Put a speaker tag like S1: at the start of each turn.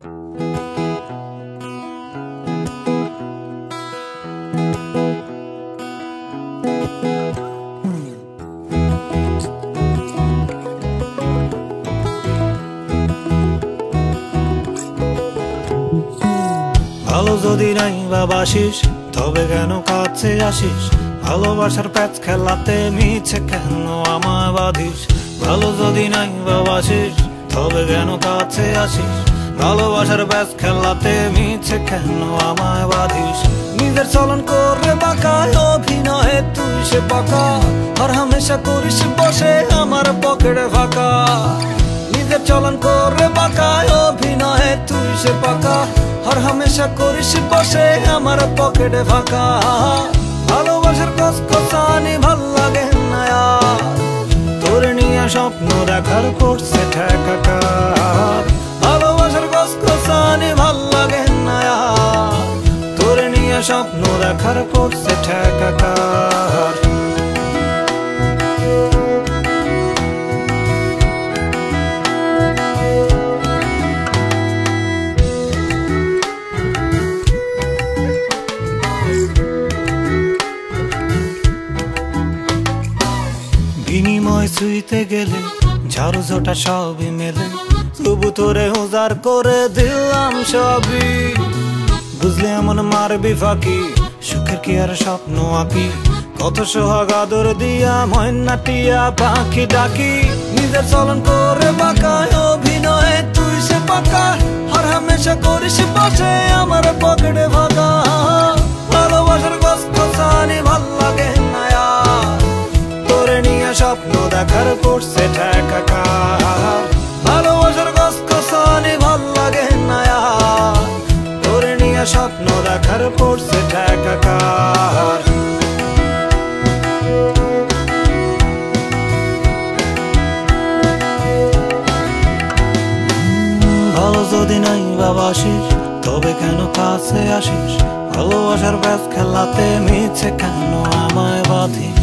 S1: ভালো যদি নাই বাসিস তবে কেন কাছে আসিস? ভালোবাসার প্যাচ খেলাতে মিছে কেন আমায় বাঁধিস? ভালো যদি নাই বাসিস তবে কেন কাছে আসিস? ভালোবাসার প্যাচ খেলাতে মিছে কেন আমায় বাঁধিস? নিজের চলন করে বাঁকায় অভিনয়ে তুই সে পাকা, আর হামেশা করিস বসে আমার পকেটে ফাঁকা। নিজের চলন করে বাঁকায় অভিনয়ে তুই সে পাকা, আর হামেশা করিস বসে আমার পকেটে ফাঁকা। ভালোবাসার কসকসানি ভাল লাগে না আর, তোর নিয়ে স্বপ্ন দেখার করছে ঠেকাকার। ভালোবাসার কসকসানি ভাল লাগে না আর, তোর নিয়ে স্বপ্ন দেখার করছে ঠেকাকার। বিনিময় ছুঁইতে গেলে ঝাড়ু ঝোটা সবই মেলে, তবু তোরে উজাড় করে দিলাম সবই। বুঝলে এমন মারবি ফাঁকি, সুখের কি আর স্বপ্ন আঁকি? কত সোহাগ আদর দিয়া ময়না টিয়া পাখি ডাকি। নিজের চলন করে বাঁকায় অভিনয়ে তুই সে পাকা, আর হামেশা করিস বসে আমার পকেটে ফাঁকা। ভালোবাসার কসকসানি ভাল লাগে না আর, তোরে নিয়ে স্বপ্ন দেখার করছে ঠেকাকার। ভালোবাসার কসকসানি ভাল লাগে না আর, তোরে নিয়ে স্বপ্ন দেখার করছে ঠেকাকার। ভালো যদি নাই বাসিস তবে কেন কাছে আসিস? ভালোবাসার ব্যাস খেলাতে মিছে কেন আমায় বাঁধিস?